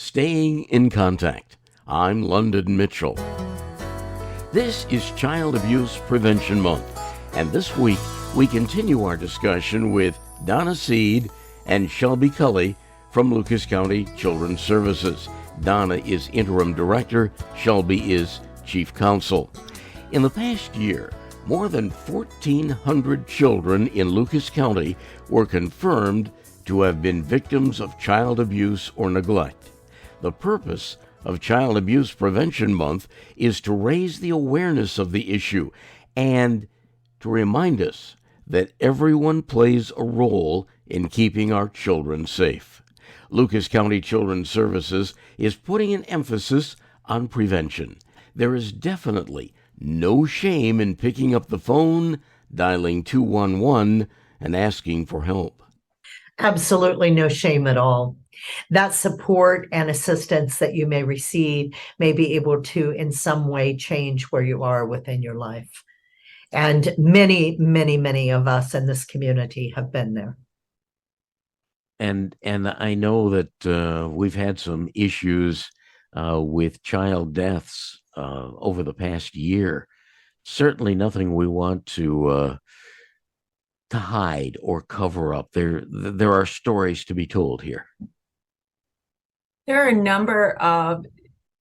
Staying in Contact. I'm London Mitchell. This is Child Abuse Prevention Month, and this week we continue our discussion with Donna Seed and Shelby Cully from Lucas County Children's Services. Donna is Interim Director, Shelby is Chief Counsel. In the past year, more than 1,400 children in Lucas County were confirmed to have been victims of child abuse or neglect. The purpose of Child Abuse Prevention Month is to raise the awareness of the issue and to remind us that everyone plays a role in keeping our children safe. Lucas County Children's Services is putting an emphasis on prevention. There is definitely no shame in picking up the phone, dialing 211, and asking for help. Absolutely no shame at all. That support and assistance that you may receive may be able to, in some way, change where you are within your life. And many of us in this community have been there. And I know that we've had some issues with child deaths over the past year. Certainly nothing we want to hide or cover up. There are stories to be told here. There are a number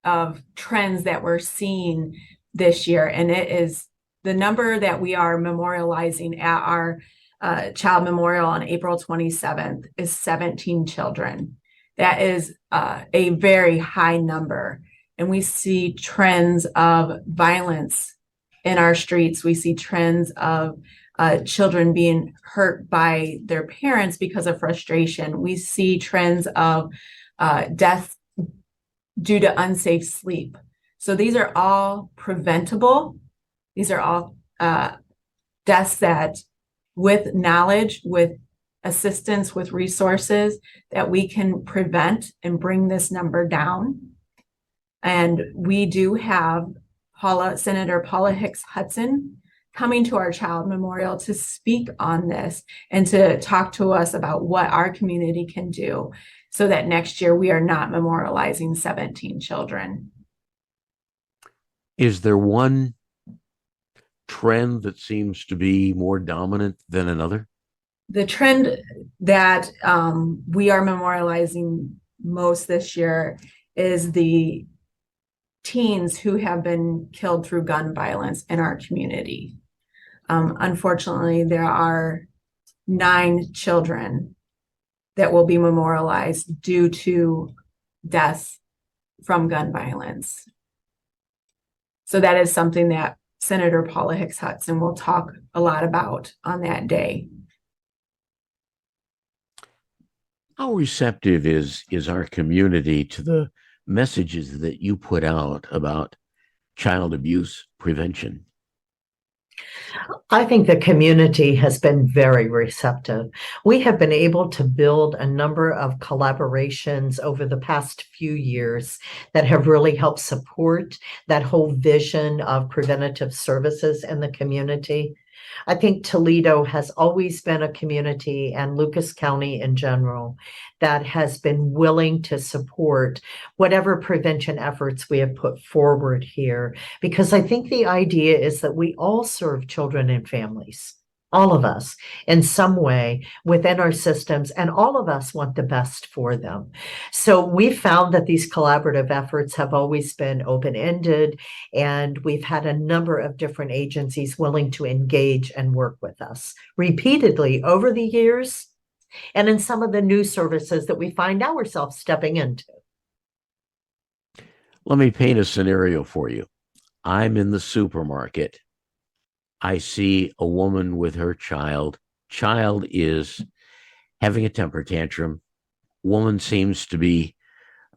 of trends that we're seeing this year, and it is the number that we are memorializing at our child memorial on April 27th is 17 children. That is a very high number. And we see trends of violence in our streets. We see trends of children being hurt by their parents because of frustration. We see trends of death due to unsafe sleep. So these are all preventable. These are all deaths that, with knowledge, with assistance, with resources, that we can prevent and bring this number down. And we do have Senator Paula Hicks Hudson coming to our child memorial to speak on this and to talk to us about what our community can do so that next year we are not memorializing 17 children. Is there one trend that seems to be more dominant than another? The trend that we are memorializing most this year is the teens who have been killed through gun violence in our community. Unfortunately, there are 9 children that will be memorialized due to deaths from gun violence. So that is something that Senator Paula Hicks Hudson will talk a lot about on that day. How receptive is our community to the messages that you put out about child abuse prevention? I think the community has been very receptive. We have been able to build a number of collaborations over the past few years that have really helped support that whole vision of preventative services in the community. I think Toledo has always been a community, and Lucas County in general, that has been willing to support whatever prevention efforts we have put forward here, because I think the idea is that we all serve children and families, all of us in some way within our systems, and all of us want the best for them. So we found that these collaborative efforts have always been open-ended, and we've had a number of different agencies willing to engage and work with us repeatedly over the years, and in some of the new services that we find ourselves stepping into. Let me paint a scenario for you. I'm in the supermarket. I see a woman with her child. Child is having a temper tantrum. Woman seems to be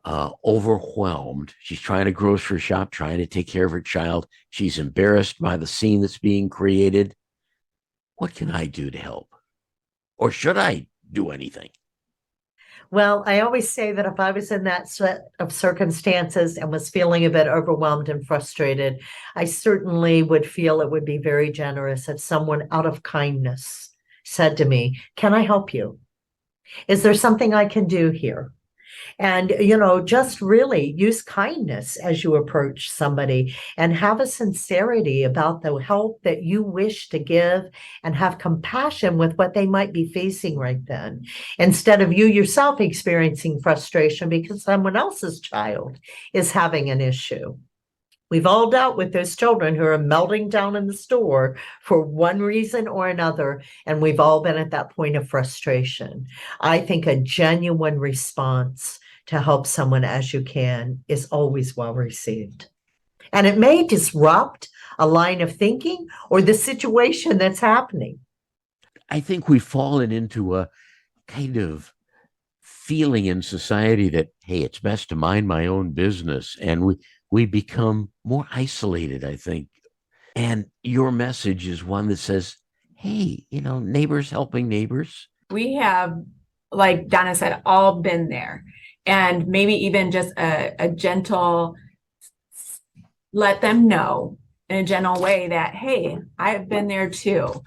overwhelmed. She's trying to grocery shop, trying to take care of her child. She's embarrassed by the scene that's being created. What can I do to help? Or should I do anything? Well, I always say that if I was in that set of circumstances and was feeling a bit overwhelmed and frustrated, I certainly would feel it would be very generous if someone out of kindness said to me, "Can I help you? Is there something I can do here?" And, just really use kindness as you approach somebody and have a sincerity about the help that you wish to give and have compassion with what they might be facing right then, instead of you yourself experiencing frustration because someone else's child is having an issue. We've all dealt with those children who are melting down in the store for one reason or another, and we've all been at that point of frustration. I think a genuine response to help someone as you can is always well received. And it may disrupt a line of thinking or the situation that's happening. I think we've fallen into a kind of feeling in society that, hey, it's best to mind my own business. And we become more isolated, I think. And your message is one that says, hey, neighbors helping neighbors. We have, like Donna said, all been there. And maybe even just a gentle let them know in a gentle way that, hey, I've been there too.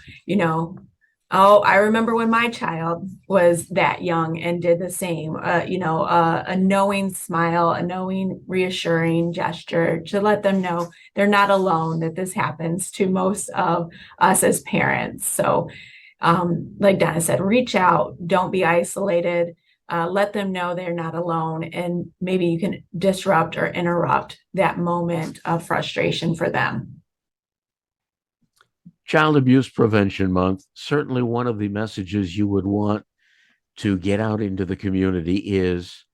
Oh, I remember when my child was that young and did the same. A knowing smile, a knowing, reassuring gesture to let them know they're not alone, that this happens to most of us as parents. So, like Donna said, reach out, don't be isolated. Let them know they're not alone, and maybe you can disrupt or interrupt that moment of frustration for them. Child Abuse Prevention Month, certainly one of the messages you would want to get out into the community is,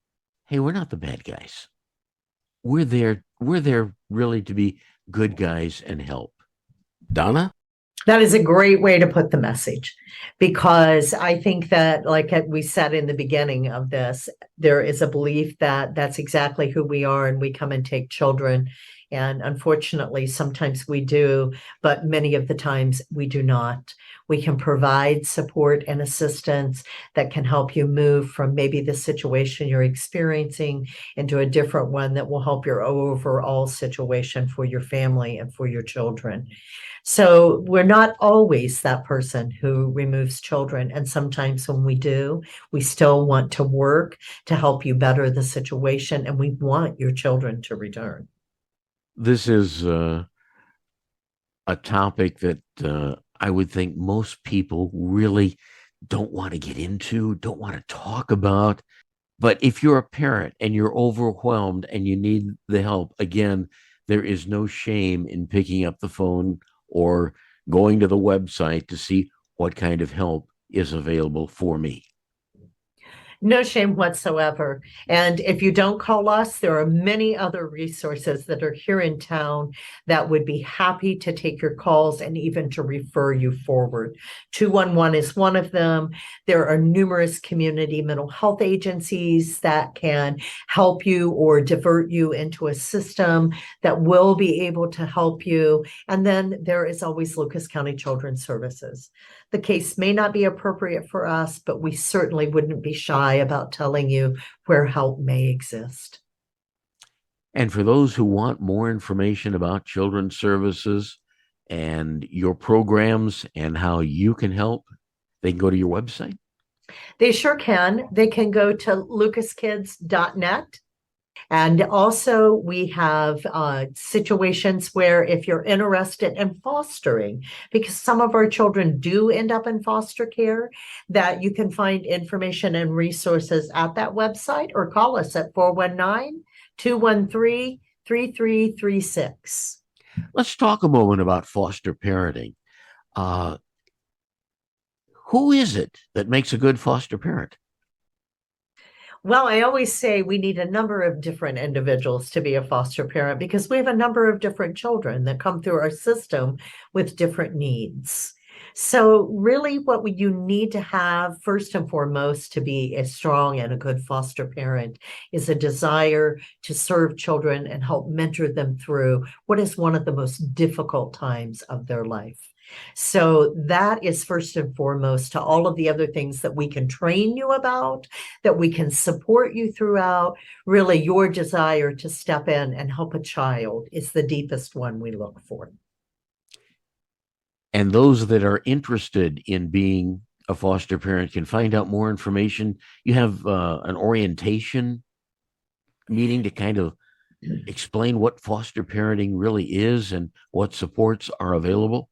hey, we're not the bad guys. We're there really to be good guys and help. Donna? That is a great way to put the message, because I think that, like we said in the beginning of this, there is a belief that that's exactly who we are and we come and take children. And unfortunately, sometimes we do, but many of the times we do not. We can provide support and assistance that can help you move from maybe the situation you're experiencing into a different one that will help your overall situation for your family and for your children. So we're not always that person who removes children. And sometimes when we do, we still want to work to help you better the situation, and we want your children to return. This is a topic that I would think most people really don't want to get into, don't want to talk about. But if you're a parent and you're overwhelmed and you need the help, again, there is no shame in picking up the phone or going to the website to see what kind of help is available for me. No shame whatsoever. And if you don't call us, there are many other resources that are here in town that would be happy to take your calls and even to refer you forward. 211 is one of them. There are numerous community mental health agencies that can help you or divert you into a system that will be able to help you. And then there is always Lucas County Children's Services. The case may not be appropriate for us, but we certainly wouldn't be shy about telling you where help may exist. And for those who want more information about children's services and your programs and how you can help, they can go to your website. They sure can. They can go to lucaskids.net. And also we have situations where if you're interested in fostering, because some of our children do end up in foster care, that you can find information and resources at that website or call us at 419-213-3336. Let's talk a moment about foster parenting. Who is it that makes a good foster parent? Well, I always say we need a number of different individuals to be a foster parent because we have a number of different children that come through our system with different needs. So really what you need to have first and foremost to be a strong and a good foster parent is a desire to serve children and help mentor them through what is one of the most difficult times of their life. So that is first and foremost to all of the other things that we can train you about, that we can support you throughout. Really, your desire to step in and help a child is the deepest one we look for. And those that are interested in being a foster parent can find out more information. You have an orientation meeting to kind of explain what foster parenting really is and what supports are available?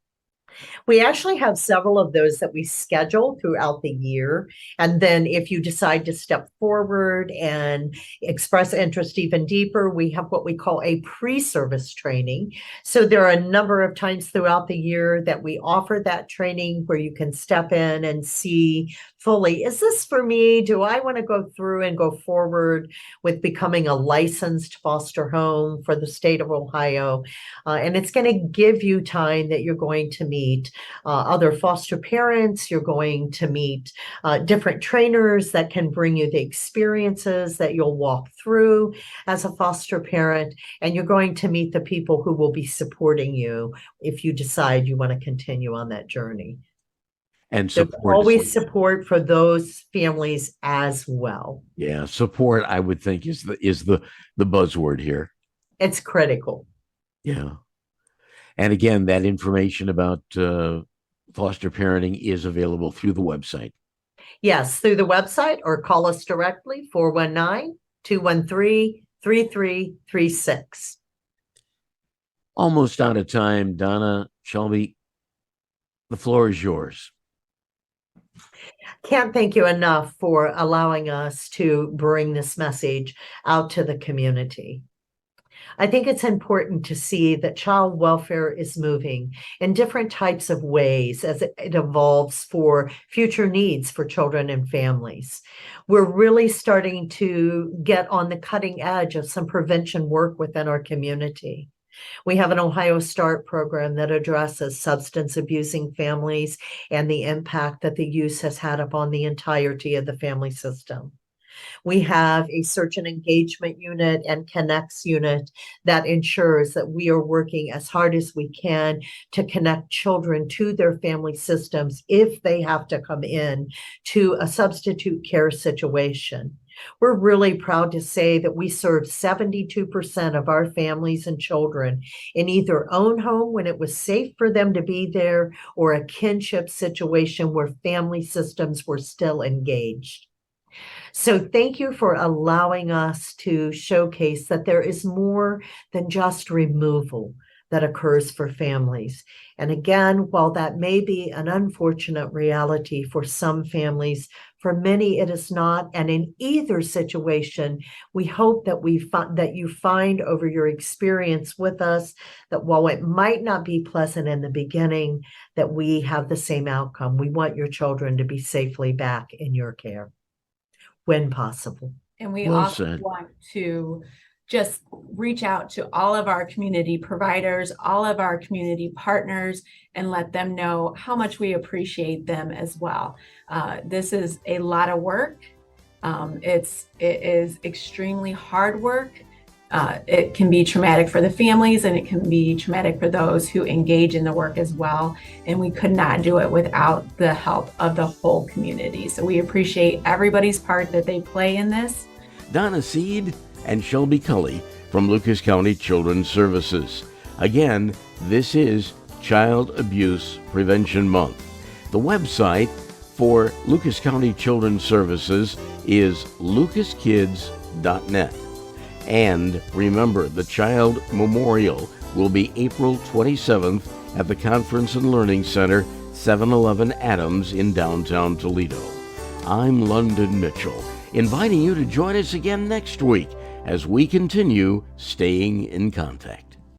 We actually have several of those that we schedule throughout the year. And then if you decide to step forward and express interest even deeper, we have what we call a pre-service training. So there are a number of times throughout the year that we offer that training where you can step in and see fully, is this for me? Do I want to go through and go forward with becoming a licensed foster home for the state of Ohio? And it's going to give you time that you're going to meet other foster parents. You're going to meet different trainers that can bring you the experiences that you'll walk through as a foster parent. And you're going to meet the people who will be supporting you if you decide you want to continue on that journey. And There's support always support for those families as well. Yeah, support, I would think, is the buzzword here. It's critical. Yeah. And again, that information about foster parenting is available through the website. Yes, through the website, or call us directly, 419-213-3336. Almost out of time, Donna, Shelby, the floor is yours. Can't thank you enough for allowing us to bring this message out to the community. I think it's important to see that child welfare is moving in different types of ways as it evolves for future needs for children and families. We're really starting to get on the cutting edge of some prevention work within our community. We have an Ohio Start program that addresses substance abusing families and the impact that the use has had upon the entirety of the family system. We have a search and engagement unit and connects unit that ensures that we are working as hard as we can to connect children to their family systems if they have to come in to a substitute care situation. We're really proud to say that we served 72% of our families and children in either own home when it was safe for them to be there, or a kinship situation where family systems were still engaged. So thank you for allowing us to showcase that there is more than just removal that occurs for families. And again, while that may be an unfortunate reality for some families, for many it is not. And in either situation, we hope that that you find over your experience with us that while it might not be pleasant in the beginning, that we have the same outcome. We want your children to be safely back in your care when possible. And we also want to just reach out to all of our community providers, all of our community partners, and let them know how much we appreciate them as well. This is a lot of work. It is extremely hard work. It can be traumatic for the families, and it can be traumatic for those who engage in the work as well. And we could not do it without the help of the whole community. So we appreciate everybody's part that they play in this. Donna Seed and Shelby Cully from Lucas County Children's Services. Again, this is Child Abuse Prevention Month. The website for Lucas County Children's Services is lucaskids.net. And remember, the Child Memorial will be April 27th at the Conference and Learning Center, 711 Adams in downtown Toledo. I'm London Mitchell, inviting you to join us again next week as we continue staying in contact.